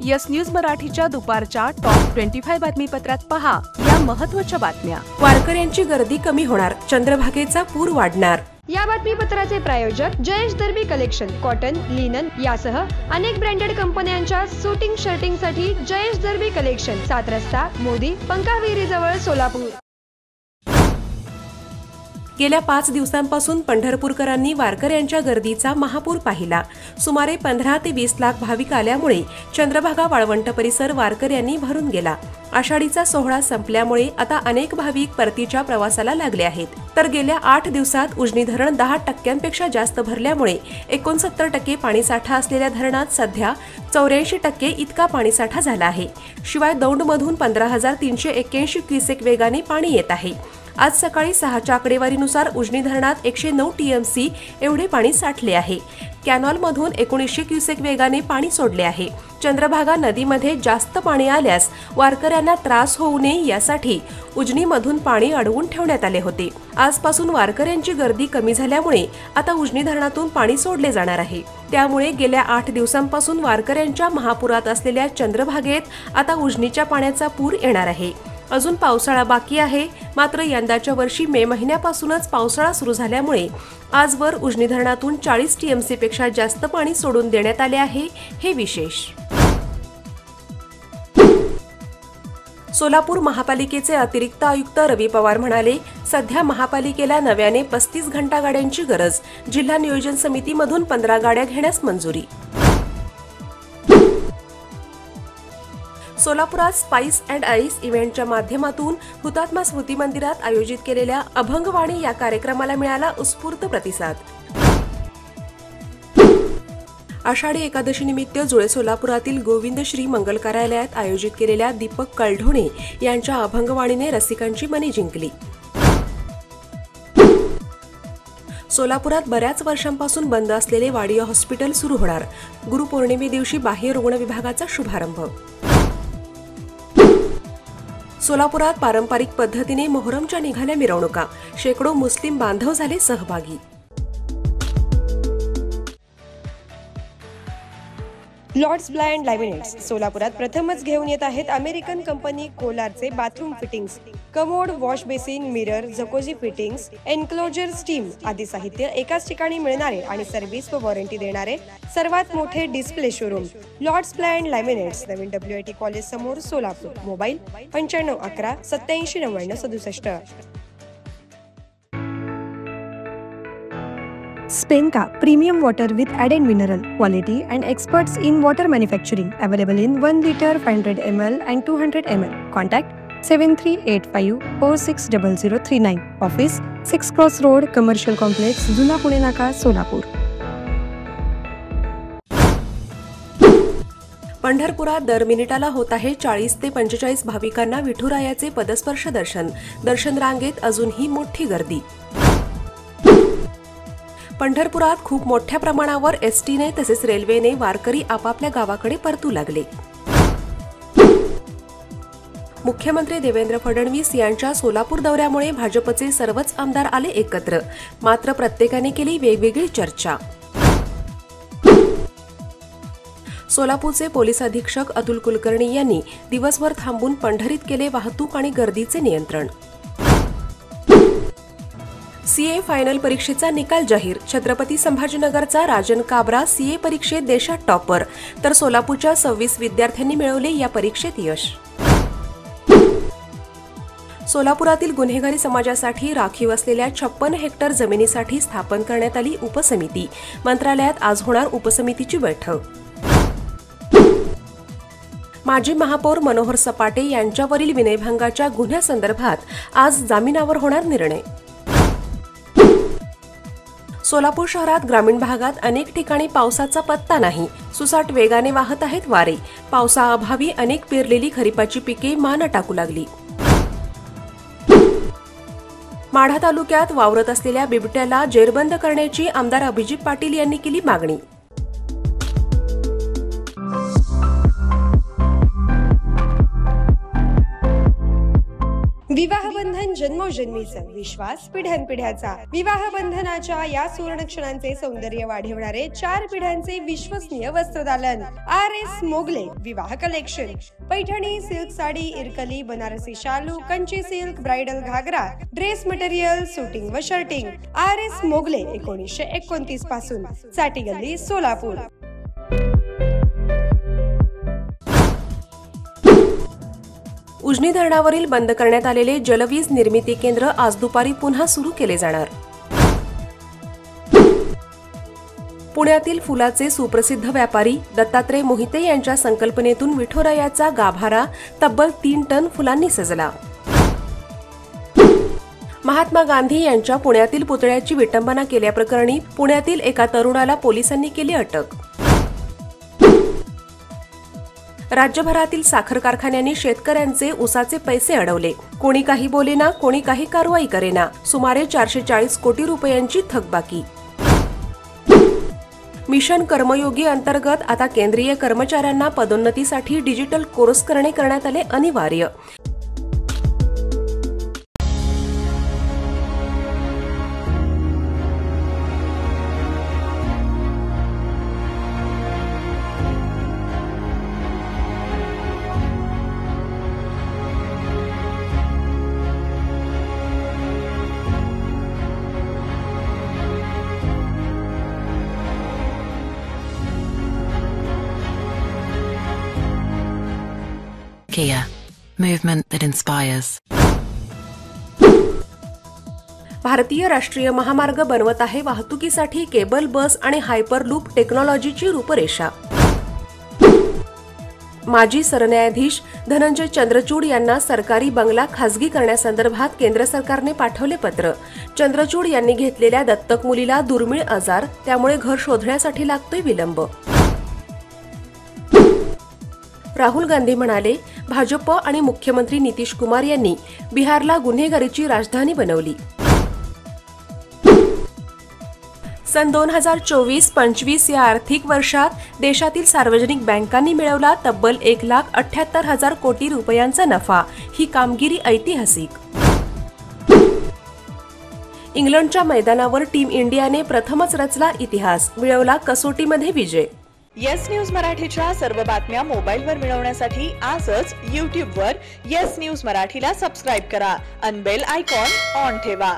Yes news मराठीच्या दुपारच्या top 25 बातमीपत्रात पहा या महत्त्वाच्या बातम्या। वारकऱ्यांची गर्दी कमी होणार, चंद्रभागेचा पूर वाढणार। या बातमीपत्राचे प्रायोजक जयेश दर्बी कलेक्शन, कॉटन, लिनन यासह अनेक ब्रँडेड कंपन्यांच्या सूटिंग शर्टिंगसाठी जयेश दर्बी कलेक्शन, 7 रस्ता मोदी, पंकाविहिरी जवळ, सोलापूर। गेल्या 5 दिवसांपासून पंढरपूरकरांनी वारकऱ्यांच्या गर्दीचा महापूर पाहिला। सुमारे 15 ते 20 लाख भाविक आल्यामुळे चंद्रभागा वाळवंट परिसर वारकऱ्यांनी भरून गेला। आषाढीचा सोहळा संपल्यामुळे आता अनेक भाविक परतीच्या प्रवासाला लागले आहेत। तर गेल्या 8 दिवसात उजनी धरण 10% जास्त भरल्यामुळे 69% पाणीसाठा असलेल्या धरणात सध्या 84% इतका पाणीसाठा झाला आहे। शिवाय दौंडमधून 15,381 क्युसेक वेगाने पाणी येत आहे। आज सकाळी 6च्या आकडेवारीनुसार उजनी धरणात 109 टीएमसी एवढे पाणी साठले आहे। कॅनॉलमधून 1900 क्युसेक वेगाने पाणी सोडले आहे। चंद्रभागा नदीमध्ये जास्त पाणी आल्यास वारकऱ्यांना त्रास होऊ नये यासाठी उजनीमधून पाणी अडवून ठेवण्यात आले होते। आजपासून वारकऱ्यांची गर्दी कमी झाल्यामुळे आता उजनी धरणातून पाणी सोडले जाणार आहे। त्यामुळे गेल्या 8 दिवसांपासून वारकऱ्यांच्या महापुरात असलेल्या चंद्रभागेत आता उजनीच्या पाण्याचा पूर येणार आहे। अजून पावसाळा बाकी आहे, मात्र यंदाच्या वर्षी मे महिन्यापासूनच पावसाळा सुरू झाल्यामुळे आजवर उजनी धरणातून 40 टीएमसी पेक्षा जास्त पाणी सोडून देण्यात आले आहे। हे विशेष। सोलापूर महापालिकेचे अतिरिक्त आयुक्त रवी पवार म्हणाले, सध्या महापालिकेला नव्याने 35 घंटा गाड्यांची गरज, जिल्हा नियोजन समितीमधून 15 गाड्या घेण्यास मंजुरी। सोलापुरात स्पाइस अँड आईस इव्हेंटच्या माध्यमातून हुतात्मा स्मृती मंदिरात आयोजित केलेल्या अभंगवाणी या कार्यक्रमाला मिळाला उत्स्फूर्त प्रतिसाद। आषाढी एकादशी निमित्त जुळे सोलापुरातील गोविंद श्री मंगल कार्यालयात आयोजित केलेल्या दीपक कळढोणे यांच्या अभंगवाणीने रसिकांची मने जिंकली। सोलापुरात बऱ्याच वर्षांपासून बंद असलेले वाडिया हॉस्पिटल सुरू होणार, गुरुपौर्णिमे दिवशी बाह्य रुग्ण विभागाचा शुभारंभ। सोलापुरात पारंपरिक पद्धतीने मोहरमच्या निघाल्या मिरवणुका, शेकडो मुस्लिम बांधव झाले सहभागी। लॉर्ड्स ब्लाइंड लॅमिनेट्स सोलापुरात प्रथमच घेऊन येत आहेत अमेरिकन कंपनी कोलारचे bathroom fittings, commode, wash basin, mirror, jacuzzi fittings, enclosure, steam आदी साहित्य एकाच ठिकाणी मिळणारे आणि सर्व्हिस व वॉरंटी देणारे सर्वात मोठे display showroom Lords blind laminates, नवीन WIT कॉलेज समोर, Solapur. Mobile 9511 8790 67। Spenka premium water with added mineral quality and experts in water manufacturing, available in 1 liter, 500 ml and 200 ml. Contact 7385460039. Office 6 Cross Road, Commercial Complex, जुना पुणे नाका, सोलापूर। पंढरपुरात दर मिनिटाला होत आहे 40 ते 45 भाविकांना विठुरायाचे पदस्पर्श दर्शन। दर्शन रांगेत अजूनही मोठी गर्दी। पंढरपुरात खूप मोठ्या प्रमाणावर एसटीने तसेच रेल्वेने वारकरी आपापल्या गावाकडे परतू लागले। मुख्यमंत्री देवेंद्र फडणवीस यांच्या सोलापूर दौऱ्यामुळे भाजपचे सर्वच आमदार आले एकत्र, मात्र प्रत्येकाने केली वेगवेगळी चर्चा। सोलापूरचे पोलीस अधीक्षक अतुल कुलकर्णी यांनी दिवसभर थांबून पंढरीत केले वाहतूक आणि गर्दीचे नियंत्रण। सीए फायनल परीक्षेचा निकाल जाहीर, छत्रपती संभाजीनगरचा राजन काबरा सीए परीक्षेत देशात टॉपर, तर सोलापूरच्या 26 विद्यार्थ्यांनी मिळवले या परीक्षेत यश। सोलापुरातील गुन्हेगारी समाजासाठी राखीव असलेल्या 56 हेक्टर जमिनीसाठी स्थापन करण्यात आली उपसमिती, मंत्रालयात आज होणार उपसमितीची बैठक। माजी महापौर मनोहर सपाटे यांच्यावरील विनयभंगाच्या गुन्ह्यासंदर्भात आज जामिनावर होणार निर्णय। सोलापूर शहरात ग्रामीण भागात अनेक ठिकाणी पावसाचा पत्ता नाही, सुसाट वेगाने वाहत आहेत वारे। पावसाअभावी अनेक पेरलेली खरीपाची पिके मान टाकू लागली। माढा तालुक्यात वावरत असलेल्या बिबट्याला जेरबंद करण्याची आमदार अभिजित पाटील यांनी केली मागणी। विवाह बंधन जन्मोजन्मीचं, विश्वास पिढ्यानपिढ्याचा। विवाह बंधनाच्या या सुवर्ण क्षणांचे सौंदर्य वाढवणारे 4 पिढ्यांचे विश्वसनीय वस्त्रदालन RS मोगले विवाह कलेक्शन। पैठणी, सिल्क साडी, इरकली, बनारसी शालू, कंची सिल्क, ब्राइडल घागरा, ड्रेस मटेरियल, शूटिंग व शर्टिंग। RS मोगले 1929 पासून, साठी गल्ली, सोलापूर। उजनी धरणावरील बंद करण्यात आलेले जलवीज निर्मिती केंद्र आज दुपारी पुन्हा सुरू केले जाणार। पुण्यातील फुलाचे सुप्रसिद्ध व्यापारी दत्तात्रय मोहिते यांच्या संकल्पनेतून विठुरायाचा गाभारा तब्बल 3 टन फुलांनी सजला। महात्मा गांधी यांच्या पुण्यातील पुतळ्याची विटंबना केल्याप्रकरणी पुण्यातील एका तरुणाला पोलिसांनी केली अटक। राज्यभरातील साखर कारखान्यांनी शेतकऱ्यांचे ऊसाचे पैसे अडवले। कोणी काही बोलेना, कोणी काही कारवाई करेना। सुमारे 440 कोटी रुपयांची थकबाकी। मिशन कर्मयोगी अंतर्गत आता केंद्रीय कर्मचाऱ्यांना पदोन्नतीसाठी डिजिटल कोर्स करण्यात आले अनिवार्य। Kia, movement that inspires. भारतीय राष्ट्रीय महामार्ग बनवत आहे वाहतुकीसाठी केबल बस आणि हायपरलूप टेक्नॉलॉजीची रूपरेषा। माजी सरन्यायाधीश धनंजय चंद्रचूड यांना सरकारी बंगला खासगी करण्यासंदर्भात केंद्र सरकारने पाठवले पत्र। चंद्रचूड यांनी घेतलेल्या दत्तक मुलीला दुर्मिळ आजार, त्यामुळे घर शोधण्यासाठी लागतोय विलंब। राहुल गांधी म्हणाले, भाजप आणि मुख्यमंत्री नितीश कुमार यांनी बिहारला गुन्हेगारीची राजधानी बनवली। सन 2024-25 या आर्थिक वर्षात देशातील सार्वजनिक बँकांनी मिळवला तब्बल 1,78,000 कोटी रुपयांचा नफा। ही कामगिरी ऐतिहासिक। इंग्लंडच्या मैदानावर टीम इंडियाने प्रथमच रचला इतिहास, मिळवला कसोटीमध्ये विजय। येस न्यूज मराठीच्या सर्व बातम्या मोबाईलवर मिळवण्यासाठी आजच YouTubeवर येस न्यूज मराठीला सबस्क्राईब करा आणि बेल आयकॉन ऑन ठेवा।